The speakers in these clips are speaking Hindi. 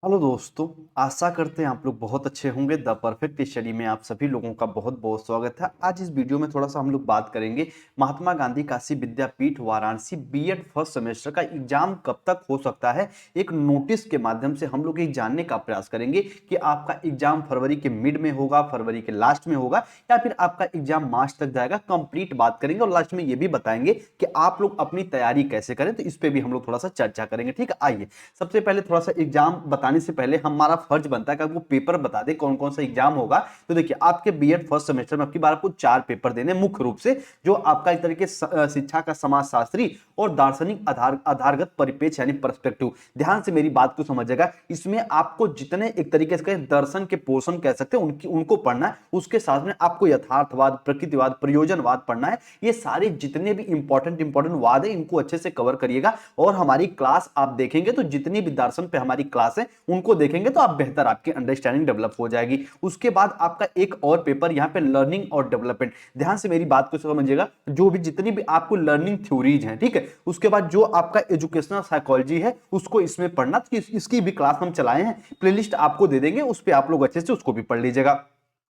हेलो दोस्तों। आशा करते हैं आप लोग बहुत अच्छे होंगे। द परफेक्ट स्टडी में आप सभी लोगों का बहुत बहुत स्वागत है। आज इस वीडियो में थोड़ा सा हम लोग बात करेंगे महात्मा गांधी काशी विद्यापीठ वाराणसी बीएड फर्स्ट सेमेस्टर का एग्जाम कब तक हो सकता है। एक नोटिस के माध्यम से हम लोग ये जानने का प्रयास करेंगे कि आपका एग्जाम फरवरी के मिड में होगा, फरवरी के लास्ट में होगा, या फिर आपका एग्जाम मार्च तक जाएगा। कंप्लीट बात करेंगे और लास्ट में ये भी बताएंगे कि आप लोग अपनी तैयारी कैसे करें। तो इस पर भी हम लोग थोड़ा सा चर्चा करेंगे। ठीक है, आइए सबसे पहले थोड़ा सा एग्जाम बताने से पहले हमारा फर्ज बनता है कि आपको पेपर बता दे कौन कौन सा एग्जाम होगा। तो देखिए, आपके बीएड फर्स्ट सेमेस्टर में आपकी बार आपको 4 पेपर देने मुख्य रूप से, जो आपका एक तरीके शिक्षा का समाजशास्त्री और दार्शनिक आधारगत परिपेक्ष यानी पर्सपेक्टिव। ध्यान से मेरी बात को समझिएगा। इसमें आपको जितने एक तरीके से दर्शन के पोर्शन कह सकते हैं उनको पढ़ना है। उसके साथ में आपको यथार्थवाद, प्रकृतिवाद, प्रयोजनवाद पढ़ना है। ये सारे जितने भी इंपॉर्टेंट वाद है इनको अच्छे से कवर करिएगा। और हमारी क्लास आप देखेंगे तो जितनी भी दर्शन पे हमारी क्लास है उनको देखेंगे तो आप बेहतर आपकी अंडरस्टैंडिंग डेवलप हो जाएगी। उसके बाद आपका एक और पेपर यहाँ पे लर्निंग और डेवलपमेंट। ध्यान से मेरी बात को समझिएगा। जो भी जितनी भी आपको लर्निंग थ्योरीज हैं, ठीक है, उसके बाद जो आपका एजुकेशनल साइकोलॉजी है उसको इसमें पढ़ना। तो इसकी भी क्लास हम चलाए हैं, प्लेलिस्ट आपको दे देंगे, उस पर आप लोग अच्छे से उसको भी पढ़ लीजिएगा।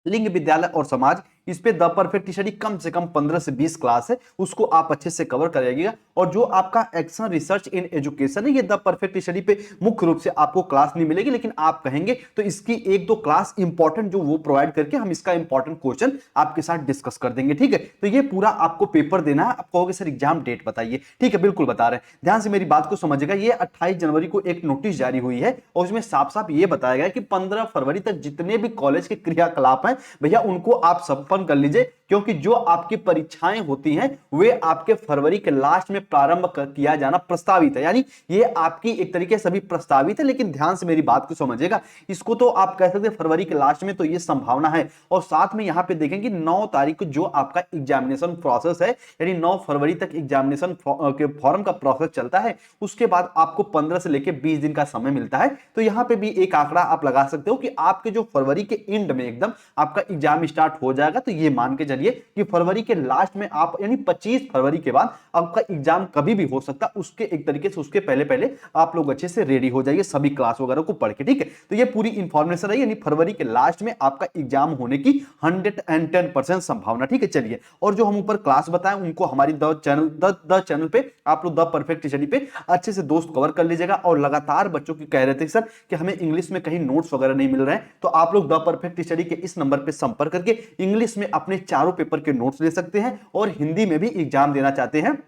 लिंग, विद्यालय और समाज, इस पे द परफेक्ट स्टडी कम से कम 15 से 20 क्लास है, उसको आप अच्छे से कवर करिएगा। और जो आपका एक्शन रिसर्च इन एजुकेशन है, ये द परफेक्ट स्टडी पे मुख्य रूप से आपको क्लास नहीं मिलेगी, लेकिन आप कहेंगे तो इसकी एक दो क्लास इंपॉर्टेंट जो वो प्रोवाइड करके हम इसका इंपॉर्टेंट क्वेश्चन आपके साथ डिस्कस कर देंगे। ठीक है, तो ये पूरा आपको पेपर देना है। आप कहोगे सर एग्जाम डेट बताइए। ठीक है, बिल्कुल बता रहे हैं। ध्यान से मेरी बात को समझिएगा। ये 28 जनवरी को एक नोटिस जारी हुई है और उसमें साफ साफ ये बताया गया कि 15 फरवरी तक जितने भी कॉलेज के क्रियाकलाप हैं भैया उनको आप संपन्न कर लीजिए, क्योंकि जो आपकी परीक्षाएं होती हैं वे आपके फरवरी के लास्ट में प्रारंभ किया जाना प्रस्तावित है। यानी ये आपकी एक तरीके से अभी प्रस्तावित है, लेकिन ध्यान से मेरी बात को समझिएगा। इसको तो आप कह सकते हैं फरवरी के लास्ट में तो ये संभावना है। और साथ में यहां पे देखेंगे 9 तारीख को जो आपका एग्जामिनेशन प्रोसेस है, यानी 9 फरवरी तक एग्जामिनेशन के फॉर्म का प्रोसेस चलता है। उसके बाद आपको 15 से लेकर 20 दिन का समय मिलता है। तो यहां पे भी एक आंकड़ा आप लगा सकते हो कि आपके जो फरवरी के एंड में एकदम आपका एग्जाम स्टार्ट हो जाएगा। तो ये मान के चलिए कि फरवरी के लास्ट में आप यानी 25 फरवरी के बाद आपका एग्जाम कभी भी हो सकता है। उसके एक तरीके से उसके पहले पहले आप लोग अच्छे से रेडी हो जाइए सभी क्लास वगैरह को पढ़ के। ठीक है, तो ये पूरी इंफॉर्मेशन है, यानी फरवरी के लास्ट में आपका एग्जाम होने की 110% संभावना। ठीक है, चलिए, और जो हम ऊपर क्लास बताएं उनको हमारी द चैनल पे आप लोग द परफेक्ट स्टडी पे अच्छे से दोस्त कवर कर लीजिएगा। और लगातार बच्चों की कह रहे थे सर कि हमें इंग्लिश में कहीं नोट्स वगैरह नहीं मिल रहे हैं, तो आप लोग द परफेक्ट स्टडी के इस नंबर पे संपर्क करके इंग्लिश में अपने चारों पेपर के नोट्स ले सकते हैं। और हिंदी में भी एग्जाम देना चाहते हैं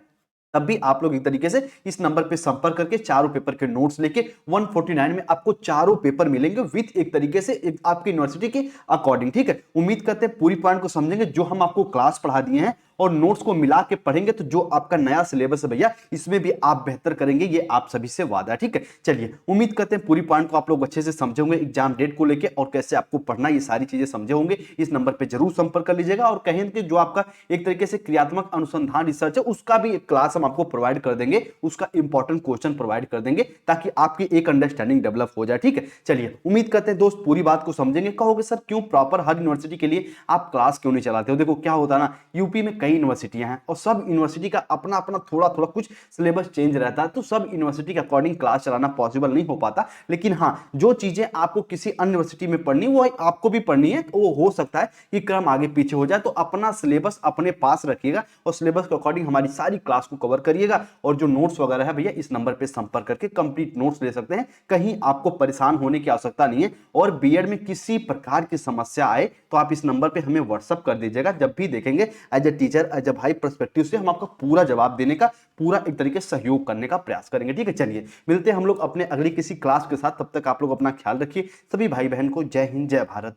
तब भी आप लोग एक तरीके से इस नंबर पे संपर्क करके चारों पेपर के नोट्स लेके 149 में आपको चारों पेपर मिलेंगे विथ एक तरीके से आपकी यूनिवर्सिटी के अकॉर्डिंग। ठीक है, उम्मीद करते हैं पूरी पॉइंट को समझेंगे। जो हम आपको क्लास पढ़ा दिए हैं और नोट्स को मिला के पढ़ेंगे तो जो आपका नया सिलेबस है भैया इसमें भी आप बेहतर करेंगे, ये आप सभी से वादा है। ठीक है, चलिए, उम्मीद करते हैं पूरी पॉइंट को आप लोग अच्छे से समझे होंगे, एग्जाम डेट को लेके और कैसे आपको पढ़ना, ये सारी चीजें समझे होंगे। इस नंबर पे जरूर संपर्क कर लीजिएगा। और कहें कि जो आपका एक तरीके से क्रियात्मक अनुसंधान रिसर्च है उसका भी एक क्लास हम आपको प्रोवाइड कर देंगे, उसका इंपॉर्टेंट क्वेश्चन प्रोवाइड कर देंगे ताकि आपकी एक अंडरस्टैंडिंग डेवलप हो जाए। ठीक है, चलिए, उम्मीद करते हैं दोस्त पूरी बात को समझेंगे। कहोगे सर क्यों प्रॉपर हर यूनिवर्सिटी के लिए आप क्लास क्यों नहीं चलाते हो? देखो क्या होता है ना, यूपी में कई यूनिवर्सिटियां हैं और सब यूनिवर्सिटी का अपना अपना थोड़ा थोड़ा कुछ सिलेबस चेंज रहता है, तो सब यूनिवर्सिटी के अकॉर्डिंग क्लास चलाना पॉसिबल नहीं हो पाता। लेकिन हाँ, जो चीजें आपको किसी अन्य यूनिवर्सिटी में पढ़नी वो आपको भी पढ़नी है, वो हो सकता है कि क्रम आगे पीछे हो जाए। तो अपना सिलेबस अपने पास रखिएगा और सिलेबस के अकॉर्डिंग हमारी सारी क्लास को कवर करिएगा। और जो नोट्स वगैरह है भैया इस नंबर पे संपर्क करके कंप्लीट नोट्स ले सकते हैं, कहीं आपको परेशान होने की आवश्यकता नहीं है। और बीएड में किसी प्रकार की समस्या आए तो आप इस नंबर पे हमें व्हाट्सअप कर दीजिएगा। जब भी देखेंगे as a teacher, as a भाई पर्सपेक्टिव से हम आपका पूरा जवाब देने का, पूरा एक तरीके से सहयोग करने का प्रयास करेंगे। ठीक है, चलिए, मिलते हैं हम लोग अपने अगली किसी क्लास के साथ। तब तक आप लोग अपना ख्याल रखिए। सभी भाई बहन को जय हिंद, जय भारत।